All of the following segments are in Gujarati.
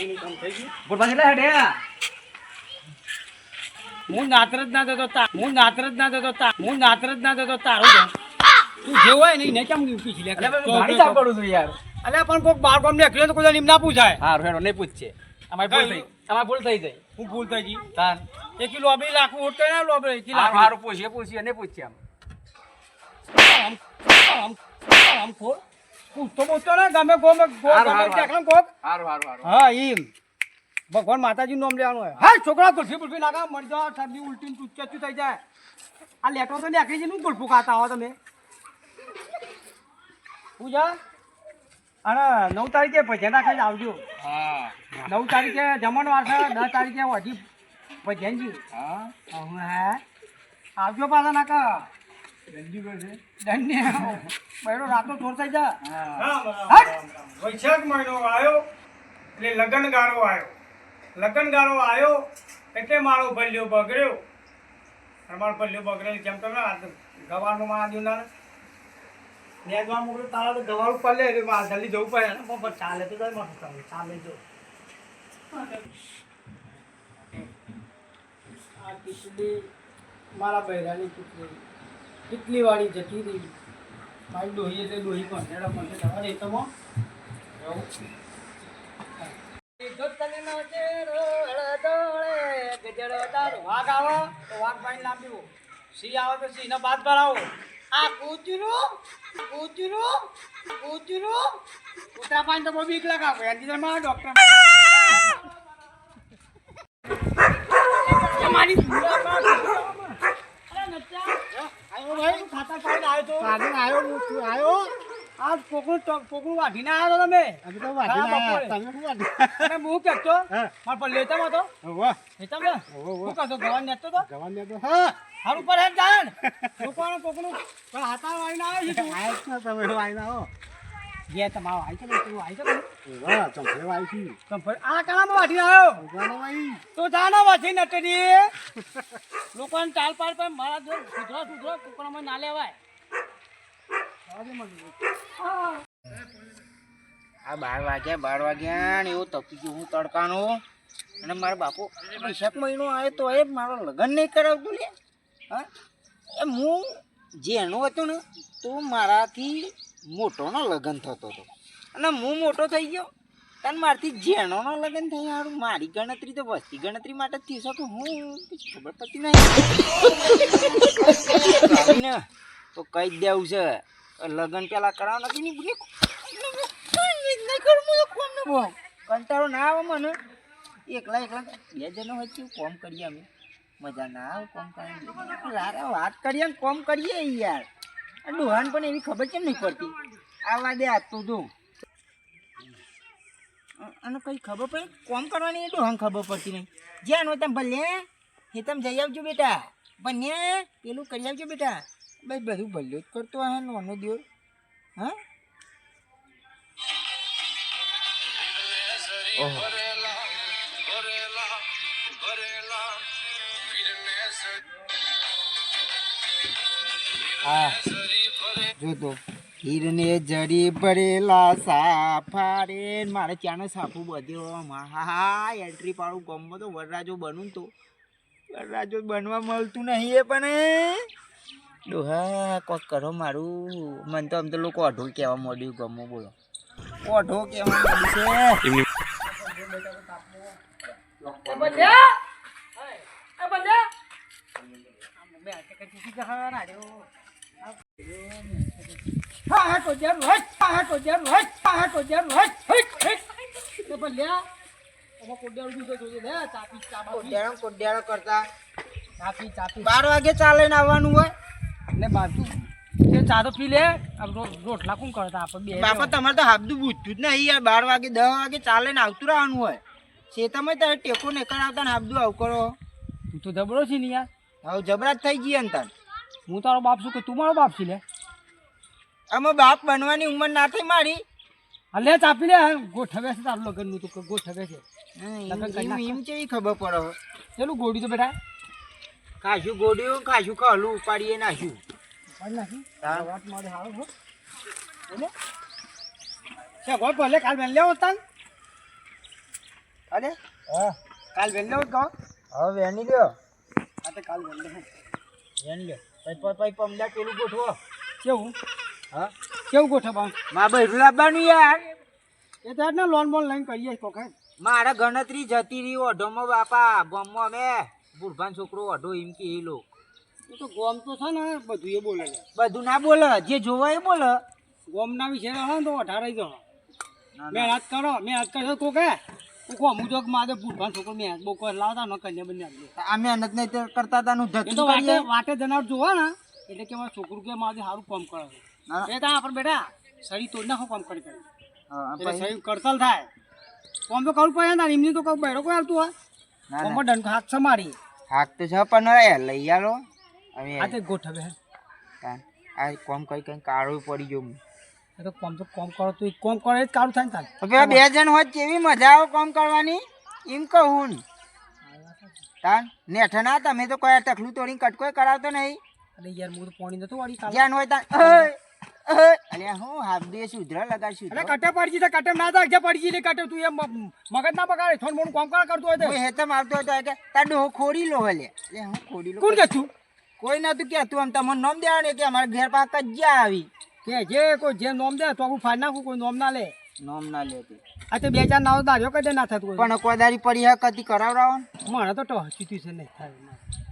બાકીનું કામ થઈ ગયું. બોલવા કેટલા હેડે હું નાતર જ ના દેતો તારું છે. તું જે હોય ને એને કેમ પૂછી લે ગાડી ચાપ કરું છું યાર. અલ્યા પણ કોઈક બાર ગામ નીકળ્યો તો કોઈ એમ ના પૂછાય. હા હેડો નહીં પૂછશે અમારી ભૂલ થઈ જાય. હું ભૂલ થઈ ગઈ તાન એક કિલો લોબડી લાખું ઓટો ના લોબડી એક કિલો હારું પૂછીએ નહીં પૂછીએ આમ ખોલ પૂછતો પૂછતો ને ગમે ગોમ કોક હારું હા એમ ભગવાન માતાજી નું નામ લેવાનું હોય. હા છોકરા ગુલ્ફી બુલ્ફી નાખા મરી જાઓ ઠંડી ઉલટી ચૂચચું થઈ જાય. આ લેટો તો નીકળી જઈને ગુલ્ફું ખાતા હો તમે. પૂજા અને 9 તારીખે ભજન રાખી આવજો. હા 9 તારીખે જમણવાર છે 10 તારીખે વધી ભજનજી. હા હા આવજો પાછા નાકા દંડી બહેરો રાતો ચોર થઈ જા. વૈશાખ મહિનો આવ્યો એટલે લગનગાળો આવ્યો એટલે મારો ભલ્યો બગડ્યો. મારો ભલ્યો બગડેલો જેમ તમે ગવાનું માં આવ્યું ના નેજવા મોકલ્યું તારા તો ગવાળું પડે એટલે મારે જલ્દી જવું પડે ને પણ ચાલે તો ચાલે જો આ ખીચડી મારા બહેરાની કેટલી વાળી જતી રહી. મારી ડોહી એટલે ડોહી પણ રેતમાં વાઘ આવો તો વાઘ પાણી લાંબીવો, સિંહ આવે તો સિંહનો બાદ ભરાવો. આ કૂતરું કૂતરા પાણી તો બહુ બીક લગાવો એની મારા ડોક્ટર મારી આ કોકડું વાઢીને આવ્યો તમે હું કહેતો મારા પર લેતા હતો હું કહેતો ગવાન નેતો તો હારું પર હેડ જાય કોકડું પણ હાથા વાળીને આવ્યો છે તમે વાળીને આવો જે તમારો આવી છે તું આવી છે આ કાળામાં વાઢીને આવ્યો તો જાના વાઢી નટરી લોકોને ચાલ પાડ પર મારા જો સુધરો કોકડામાં ના લેવાય. આ 12 વાગ્યા ને એવું તપી ગયું હું તડકાનું અને મારા બાપુ વૈશાખ મહિનો આવે તો એ મારો લગ્ન નહીં કરાવતું લે. હા એ હું જેનું હતું ને તો મારાથી મોટોનો લગ્ન થતો હતો અને હું મોટો થઈ ગયો કારણ મારથી જેનોનો લગ્ન થઈ સારું મારી ગણતરી તો વસ્તી ગણતરી માટે જ થઈ શકે હું ખબર પડતી નહીં ને તો કહી જ દેવું છે લગ્ન પેલા કરાવ નથી ને કંટાળો ના આવે મને એકલા 2 જણા હોય કોમ કરીએ અમે મજા ના આવે કોમ કરીએ વાત કરીએ ને કોમ કરીએ યાર. ડોહાન પણ એવી ખબર કેમ નહીં પડતી આવા દે આજ તો જો અને કઈ ખબર પડે કોમ કરવાની એ ડોહાન ખબર પડતી નહીં. જ્યાં હોય તમે ભલે એ તમે જઈ આવજો બેટા બને પેલું કરી આવજો બેટા ભાઈ બધું ભલ્યો જ કરતો હે નાનો દિયો. હા હા જો તો હીરને જરી ભરેલા સાફા રે મારે ત્યાંનો સાફું બધ્યો હા એન્ટ્રી પાડું ગમો તો વરરાજો બનું તો વરરાજો બનવા મળતું નહીં એ પણ ડોહા કોક કરો મારું મને તો આમ તો લોકો અઢો કહેવા માંડ્યું ગમો બોલો અઢો કહેવા માંડ્યું કરતા 12 વાગે ચાલે ને આવવાનું હોય ને બાજુ ચા તો પી લે રોટલા કોણ કરતા આપણે બાપા તમારે તો હાબદું બુજતું જ નહીં યાર 12 વાગે 10 વાગે ચાલે ને આવતું રહેવાનું હોય શેતામાં તારે ટેકો ને કરાવતા ને હાબદું આવું કરો. તું તો જબરો છે ને યાર હવે જબરા જ થઈ ગઈ અંતર. હું તારો બાપ છું કે તું મારો બાપ છે લે અમે બાપ બનવાની ઉંમર ના થઈ મારી. લે ચાપી લે ગોઠવે છે તારું લગ્ન નું તો ગોઠવે છે એમ કેવી ખબર પડે ચેલું ગોડી તો બેટા ખાશું ગોડ્યું ખાશું ખલું ઉપાડીએ નાખ્યું વાત મારે હારો હો ભલે કાલ બેન લેવો તાન અરે હા કાલ વેલ્લો કહો હવે વેની લ્યો આ તો કાલ વેલ્લો વેન લ્યો પછી પમદા પેલું ગોઠવો કેવું હા કેવું ગોઠવવાનું માં બૈરું લાવવાનું યાર એ તો ને લોન બોન લઈને કરીએ કોકે મારે ગણતરી જતી રહી ઓઢોમાં બાપા ગામમાં અમે બુઢભાન છોકરો ઓઢો એમ કે એ લો એ તો ગોમ તો છે ને બધું એ બોલે છે બધું ના બોલે જે જોવા એ બોલે ગોમના વિશે રહો ને તો અઢારાઈ જાઓ મહેનત કરો મહેનત કરશો કોકે કોકો અમુક જોક મારે ભૂલભાન છોકરો મહેનત બહુ કોઈ લાવતા ન કન્યા બંને આ મહેનત નહીં તો કરતા હતા નું એ તો ધક્કી વાટે કરીએ વાટે જનાર જોવા ને એટલે કે મારું છોકરું કે મારે સારું કામ કરે ના. છે એ તો આપણે બેટા શરીર તોડ નાખો કામ કરી કરી હા, એટલે પછી? શરીર કરતલ થાય કામ તો કરવું પડે ને એમની તો કોઈ બહેરો કોઈ આવતું હોય ના, ના. કામમાં દંડ હાથ સમારી હાક તો છે પણ હવે લઈ આલો હવે આ તે ગોઠવે આ કોમ કઈ કઈ કાળું પડી ગયું એ તો કામ કરો તો કામ કરે જ કારું થાય ને તારે હવે બે જણ હોય કેવી મજા આવે કામ કરવાની એમ કહું ને તાન નેઠ ના તમે તો કોઈ તકલું તોડીને કટકોય કરાવતો નહીં અરે યાર હું તો પાણી નતું વાળી કાલે જ્યાં હોય તાન અરે હું હાફ બે સુધરા લગાડશું અરે કટે પડી છે કટે ના થાય પડી જઈ કટે તું એમ મગજ ના બગાડે થોડું મોડું કામ કરતો હોય તો હું હેતમ આવતો હતો કે તાર ડોહો ખોડી લો હલે એટલે હું ખોડી લો કોણ કે તું કોઈ નતું કેતું આમ તમને નામ દેવાનું કે અમારા ઘેર પાસે કજ્જા આવી કે જે કોઈ જે નોમ દે તો હું ફાડ નાખું કોઈ નોમ ના લે નામ ના લેતી આ તો બે ચાર નાવ દાર્યો કદે ના થતું હોય પણ કોદારી પડી હે કદી કરાવરાવો ને મને તો ટહચી છે નહીં થાય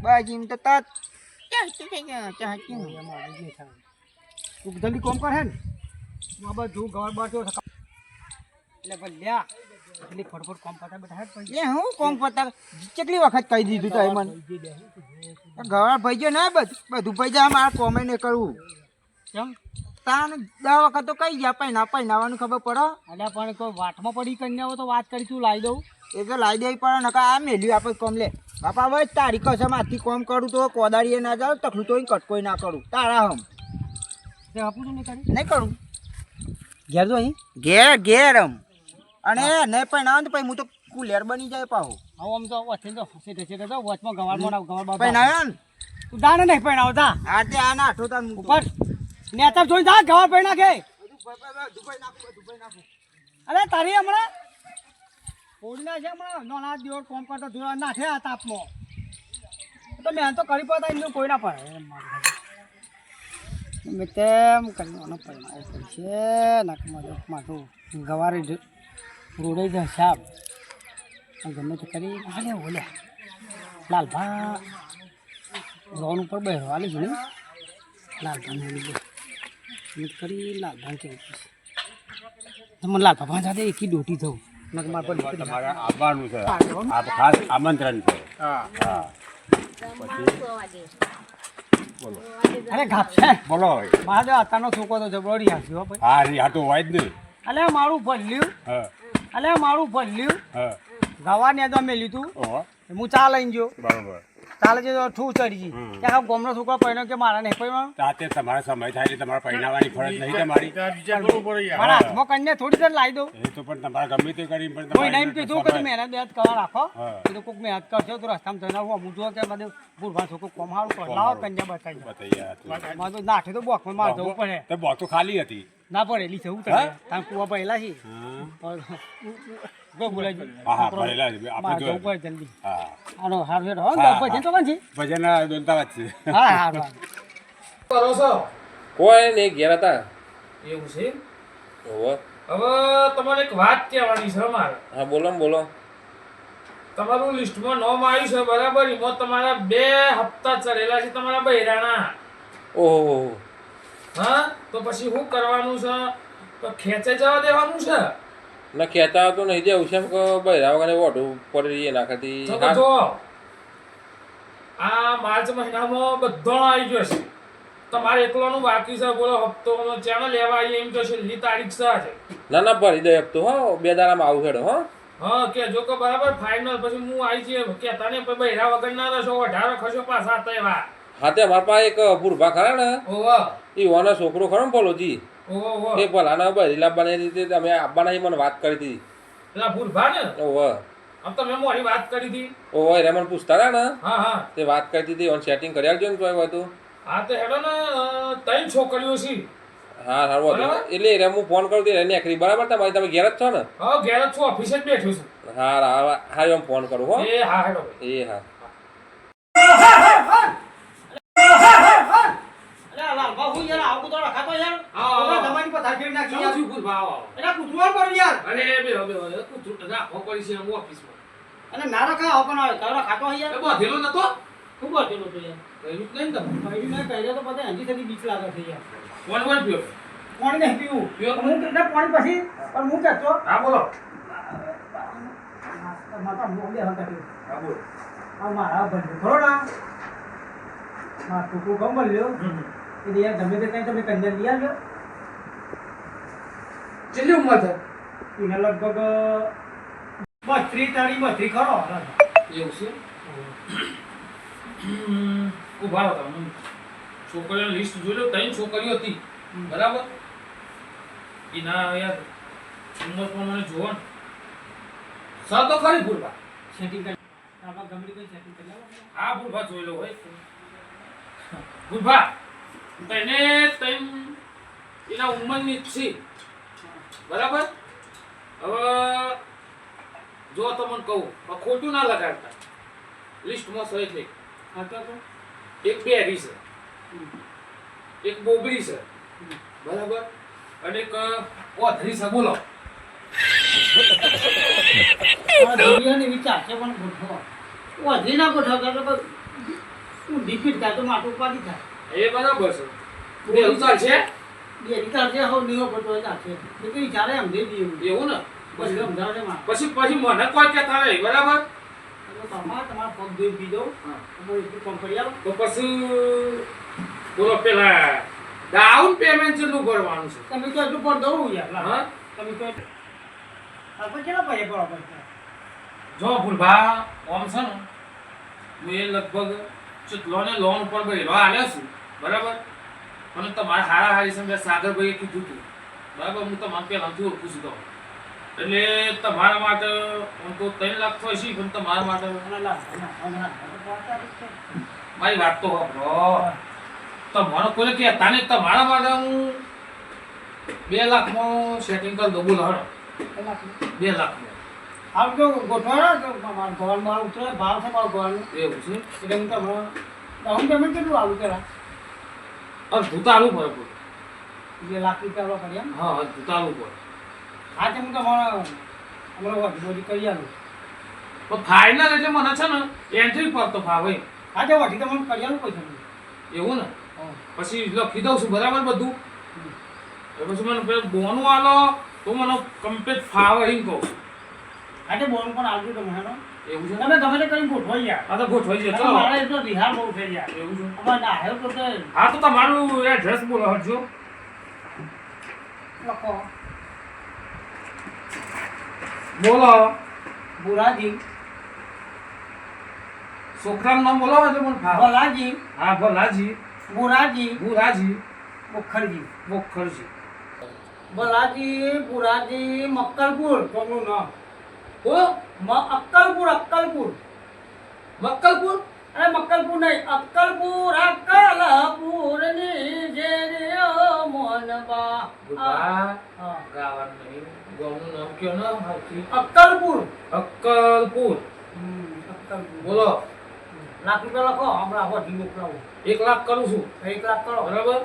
બસ એમ તો તત તું જલ્દી કોમ કર હે ને આ બધું ગવાર બાર એટલે ભલ્યા એટલી ફટફટ કોમ પતા બેઠા હે પણ એ હું કોમ પતા કેટલી વખત કહી દીધું તો મને ગવાર ભાઈ ના બધું ભાઈ જા મારે કોમે નહીં કરવું કેમ તાન 10 વખત તો કહી ગયા પહેનાવાનું ખબર પડે અલ્યા પણ કોઈ વાટમાં પડી કન્યા હોય તો વાત કરી તું લાવી દઉં એ તો લાવી દેવી પડે નકા આ મેલ્યું આપણે કોમ લે બાપા હવે તારી કસમ આથી કોમ કરું તો કોદારીએ ના જાવ તકલું તો કટકોઈ ના કરું તારા હમ તે આપું છું નહીં કરી નહીં કરું ઘેર તો અહીં ઘેર અને નહીં પહેણાવ તો પછી હું તો કુલેર બની જાય પાહો આવું આમ તો વચ્ચે તો સીધે સીધે તો વચમાં ગવાર મોડા ગવાર બાર પહેણાવ્યો ને તું દાને નહીં પહેણાવતા આ તે આ નાઠો તાર ઉપર નેતર જોઈ જા ગવાર પહેણા કે અરે તારી હમણાં ઓડલા છે હમણાં નાના દિવસ કોમ કરતા જોડા નાખે આ તાપમાં તો મેં તો કરી પડતા એમનું કોઈ ના પડે મેં તેમ કરવાનો પરિણામ પડશે નાકમાં માથું ગવારે રોડે જ સાહેબ ગમે તે કરી હાલે ઓલે લાલભા લોન ઉપર બેસવાલી છે ને લાલભાને લીધે કરી લાલભાન કેવું પડશે મને લાલભા ભાંજા એકી દોટી થવું નકમાં પર તમારે આવવાનું છે આ ખાસ આમંત્રણ છે હા હા અરે ઘાપ છે બોલો હવે. મારા જો અત્યારનો છોકરો તો જબરોડી હાસ્યો હો ભાઈ હા રી હાટું હોય જ નહીં અલે મારું ભલ્યું હા અલે મારું ભલ્યું હા ગવા ને તો મેં લીધું ઓહો હું ચા લઈને ગયો બરોબર ચાલે છે તો ઠૂ ચડી ગઈ ત્યાં ગોમનો છોકરો પહેણ્યો કે મારા નહીં પહેણ્યો તાતે તમારા સમય થાય એટલે તમારે પહેરાવાની ફરજ નહીં તમારી મારા હાથમાં કન્યા થોડી દેર લાવી દઉં એ તો પણ તમારે ગમે તે કરી પણ કોઈ નહીં કીધું કે તમે મહેનત બેનત કરવા રાખો હા. કીધું કોઈક મહેનત કરશો તો રસ્તામાં જઈને આવું અમુક જો કે બધું ભૂલભાન છોકરો કોમ સારું કર લાવો કન્યા બતાવી બતાવી મારે તો નાઠે તો બોખમાં મારે જવું પડે તો બોતો ખાલી હતી ના પડે એલી જવું તમે હા? તમે કુવા પહેલા છે હા કોઈ બોલાય હા હા ભરેલા છે મારે આપણે જવું જો પડે જલ્દી હા આનો હાર હેઠ હો હા, ભજન તો કોણ છે ભજન દોલતાવાદ છે હા હા હા કોઈ નહીં ઘેર હતા એવું છે ઓહો હવે તમારે એક વાત કહેવાની છે મારે હા બોલો ને બોલો તમારું લિસ્ટમાં નામ આવ્યું છે બરાબર એમાં તમારા 2 હપ્તા ચડેલા છે તમારા બૈરાના ઓહો હા તો પછી શું કરવાનું છે તો ખેંચે જવા દેવાનું છે ના કહેતા તો નહીં જવું છે એમ કે બહેરા વગર ઓઢું પડી રહીએ નાખાથી તો જો આ માર્ચ મહિનામાં બધો આવી ગયો છે તમારે એકલાનું બાકી છે બોલો હપ્તો ચાલો લેવા આવીએ એમ તો છેલ્લી તારીખ છે આજે ના ના ભરી દે તો હો 2 દાડામાં આવું હેડો હો હા કે જો કે બરાબર ફાઇનલ પછી હું આવી છે કહેતા ને પછી બૈરા વગર ના રહેશો અઢારો ખસો પાછા હતા એવા હા તે અમારા પાસે એક ભૂરભા ખરા ને ઓહો એ વાના છોકરો ખરો ને બોલોજી ઓહો એ ભલાના બહેરી લાવવાની રીતે તમે આવવાના મને વાત કરી હતી પેલા ભૂલભા ને ઓહો આમ તો મેં મોડી વાત કરી હતી ઓહો એ મને પૂછતા હતા ને હા હા તે વાત કરતી હતી ઓન સેટિંગ કરી આવજો ને તો હતું હા તો હેડો ને 3 છોકરીઓ છે હા સારું વાંધો નહીં. એટલે એને હું ફોન કરું તો એને આખરી બરાબર તમારી તમે ઘેર જ છો ને? હા ઘેર જ છું, ઓફિસે જ બેઠો છું. હા હા એમ ફોન કરું હો. એ હા હેડો. એ હા. અરે લાલભા હું યાર આવું તો રખાતો યાર. આવો. ઓલા તમારી પર ધાકેડી નાખી યાર. શું ભૂલ ભાવ આવો. એલા કૂતરું પર યાર. અરે બે કૂતરું રાખો પડી છે હું ઓફિસમાં. અને ના રખાવ પણ આવે તારો ખાતો યાર. એ બધેલો નતો? શું બોલતો તો યાર. કઈલું જ નહીં ને તમે. કઈ ના કઈ તો બધા હજી સુધી બીક લાગે છે યાર. કોણ પીયો? પાણી નહીં પીવું. પીવો તો? હું કેટલા પાણી પછી પણ હું કહેતો હા બોલો. માતા મોં દે હતા કે હા બોલો. આ મારા બંધ ખરો ના માર કુકુ કમ બોલ્યો કે યાર ગમે તે કઈ તમે કંજર લઈ આવ્યો. કેટલી ઉંમર છે? એને લગભગ 32 ખરો. એવું છે? ઉભા રહો તમે. છોકરીઓની લિસ્ટ જોઈ લો. 3 છોકરીઓ હતી બરાબર. એના યાર ઉંમર પ્રમાણે જોવો ને સર તો ખરી ભૂલવા. સેટિંગ કરી આમાં ગમે તે સેટિંગ કરી આવો. હા ભૂલભા જોઈ લો હોય ભૂલભા તને એના ઉંમરની જ છે બરાબર. હવે જો તમને કહું પણ ખોટું ના લગાડતા લિસ્ટમાં સહી થઈ. હા તો એક બેરી છે, એક બોબડી છે બરાબર, અને એક ઓધરી છે. બોલો. આ દુનિયાને વિચાર છે પણ ગોઠવો ઓધી ના ગોઠવો તો હું ડિફીટ થાય તો માટું ઉપાડી થાય. એ બરાબર છે. બે ઉતાર છે બે વિચાર છે હો નીવો ગોઠવો ચાલશે એટલે વિચારે એમ દે દીધું એવું ને. પછી સમજાવશે માં પછી મને કોઈ કહેતા નહીં બરાબર. તમારા પગ દૂર પી દો તમારે એટલું કામ કરી આવો. તો પછી બોલો પેલા ડાઉન પેમેન્ટ કેટલું ભરવાનું છે? તમે તો એટલું પર દઉં યાર હા તમે તો આપણે કેટલા પૈસા બરાબર છે? જો ભૂલભા ઓમ છે ને હું એ લગભગ ચેટલોને લોન ઉપર ભર્યો આલ્યો છું બરાબર. અને તમારે હારા હારી સમજે સાગરભાઈએ કીધું હતું બરાબર. હું તમારે પહેલાંથી ઓળખું છું તો એટલે તમારા માટે આમ તો 3 લાખ તો હશે પણ તમારા માટે મારી વાત તો સાંભળો. તમારો કોઈ કહેતા નહીં. તમારા માટે હું 2 લાખમાં સેટિંગ કરી દઉં. બોલો હળો 2 લાખમાં. આમ તો ગોઠવાડો તો મારા ગોળ મારું ઉતરે ભાવ છે મારો ગોળનો એવું છે. એટલે હું તમને ડાઉન પેમેન્ટ કેટલું આવું પેલા અડધું તાલું પડે બોલો. 2 લાખ રૂપિયા આપણે કર્યા. હા અડધું તાલું પડે. હા તો હું તમારા હમણાં વધી કરી આવું. પણ ફાઇનલ એટલે મને છે ને એન્ટ્રી પર તો ફાવે. હા તો વધી તમને કરી આવું પૈસા. એવું ને. હા પછી લખી દઉં છું બરાબર બધું. પછી મને પેલું બોનું આલો તો મને કમ્પ્લીટ ફાવે એમ કહું. હા તો બોલ પણ આવજો તમે હેનો. એવું છે. તમે ગમે તે કરી ગોઠવાઈ ગયા. હા તો ગોઠવાઈ જાય. ચલો. મારા એટલો બિહાર બહુ થઈ ગયા. એવું છે. અમારે ના આવ્યો તો તે હા તો તમારું એડ્રેસ બોલો હટજો. લખો બોલો. બુરાજી છોકરાનું નામ બોલો એટલે મને ફાવે. ભલાજી હા ભલાજી બુરાજી ભુરાજી મુખર્જી મોખરજી. ભલાજી બુરાજી મક્કલપુર કોનું નામ બોલો. અક્કલપુર અક્કલપુર મક્કલપુર. અરે મક્કલપુર નહીં અક્કલપુર અક્કલપુર ની જે મોનબા ગુબા હા ગાવાનું નહીં. ગામનું નામ કયો ને હરખી. અક્કલપુર અક્કલપુર. અક્કલપુર બોલો. લાખ રૂપિયા લખો હમણાં હોટી મોકલાવું 1 લાખ કરું છું 1 લાખ કરો બરાબર.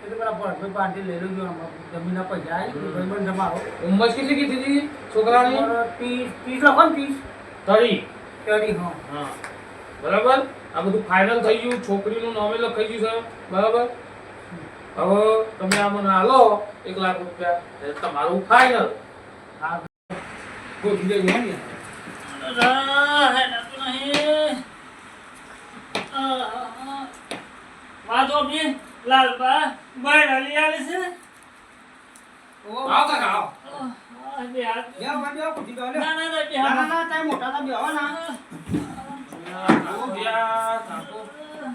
એટલે પેલા ભરભાઈ પાર્ટી લઈ લેજો જમીનના પૈસા ભાઈબંધ તમારો ઉંમર કેટલી કીધી હતી છોકરાની? 30 લખો ને 30. 30 હા હા બરાબર. આ બધું ફાઇનલ થઈ ગયું. છોકરીનું નામે લખાઈ ગયું છે બરાબર. હવે તમે આ મને આલો 1 લાખ રૂપિયા એટલે તમારું ફાઇનલ. હા ગોઠવી દેજો હો ને. લાલબા બાય હલી આવે છે આવો કાકા આવો.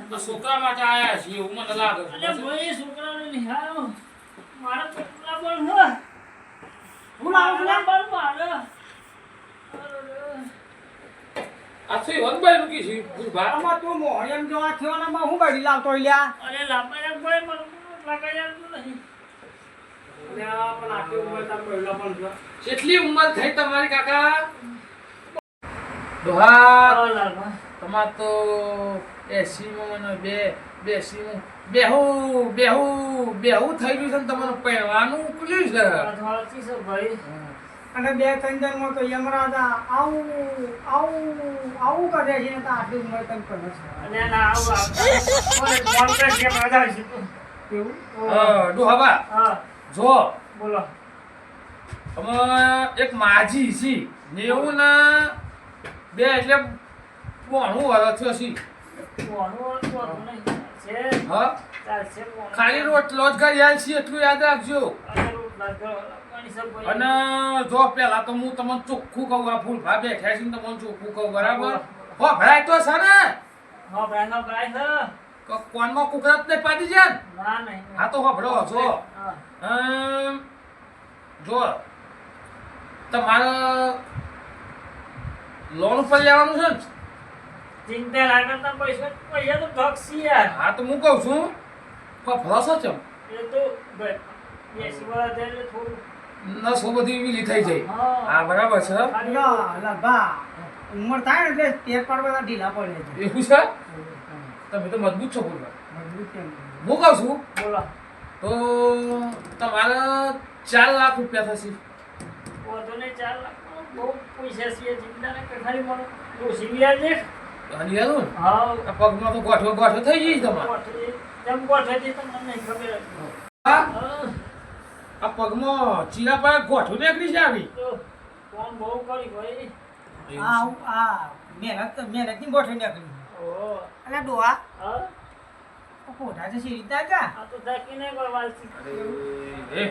તો છોકરા માટે આયા છીએ એવું મને લાગે છે. આ છે વનભાઈ રૂકી છે ગુરબા. તું મોહણિયમ જેવા થયો ને હું બળી લાવતો લ્યા અલ્યા, પણ આટલી ઉંમર તાર પહેલા પણ છે. કેટલી ઉંમર થઈ તમારી કાકા ડોહા તમાર તો 80 માં મને બેહુ થઈ ગયું છે ને તમારું પહેરવાનું ઉકલ્યું છે અને 2-3 જણમાં તો યમરાજા આવું કરે છે ને તો આટલી ઉંમર તને કરે છે. એવું? ડોહાબા જો બોલો. અમે એક માજી છી ને એવું ને બે એટલે 90 વર્ષ થયો છી હા ખાલી રોટલો જ કરી આલ છીએ એટલું યાદ રાખજો અને જો પેલા તો હું તમને ચોખ્ખું કહું આ ફૂલભા બેઠા છે ને તમને ચોખ્ખું કહું બરાબર હો ભરાય તો છે ને કોનમાં કુકરાત ને પાડી જાય હા તો હોભળો જો જો તમારે લોન ઉપર લેવાનું છે ને ચિંતા લાગતા પૈસા તો ઠગસી યાર. હા તો હું કહું છું હોભળો છો ચમ એ તો 80 વાળા છે એટલે થોડું નસો બધી વીલી થઈ જાય હા બરાબર છે ઉંમર થાય ને એટલે તેર પર બધા ઢીલા પડે છે. એવું છે તમે તો મજબૂત છો બોલવા મજબૂત કેમ? હું કહું છું બોલો. તો તમારે 4 લાખ રૂપિયા થશે વધુ ને 4 લાખ બહુ પૈસા છે ચિંતા ને ખાલી મને ઓછી વ્યાજ છે. અને યારું હા આ પગમાં તો ગોઠો થઈ ગઈ તમારે કેમ ગોઠવેથી તમને નહીં ખબર. હા આ પગમાં ચીરા પર ગોઠો નીકળી છે આવી તો કોણ બહુ કરી ભાઈ મહેનત ની ગોઠવી નાખી. ઓહો અલા ડોહા હા કોઠા છે સીધા કા આ તો ધકી નહીં કરવાલથી. એ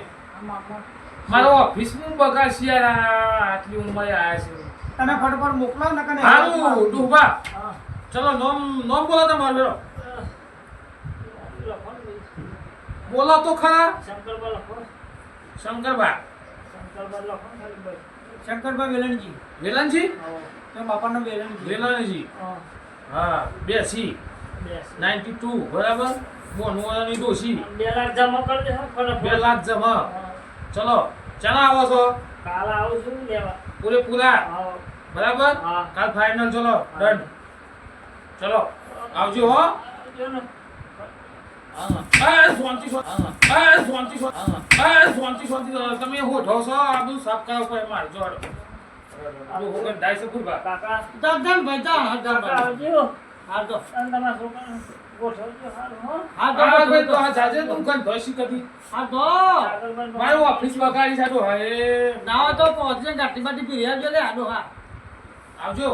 મારો ઓફિસમાં બગાડ છે યાર આટલી ઉંમરે આયા છે તમે ફટફટ મોકલો ને કને હારું ડૂબા હા ચલો નોમ બોલો તમારો બેરો બોલો તો ખરા શંકરબા લખો. શંકરબા શંકરબા લખો ખાલી બસ. શંકરબા વેલણજી. વેલનજી તો બાપાનો વેલણજી. વેલનજી હા હા 82 92 બરાબર બોનવાની દોશી 2 લાખ જમા કરી દે ફટાફટ. 2 લાખ જમા ચલો ચાલા આવો છો કાલ આવું છું લેવા. પૂરેપૂરા હા બરાબર હા. કાલ ફાઇનલ ચલો ડન ચલો આવજો હો જો ને તમે હોઠો છો આ બધું સાફ કરાવ પડે મારે જોડો કાકા ભાઈ કાકા આવજો. હા તો તમારા છોકરાને ગોઠવજો હારું હો. મારું ઓફિસ બગાડી સાડો હવે ના હોય તો પહોંચીને ગાંઠી બાટી પીરી આવજો લે આડો હા આવજો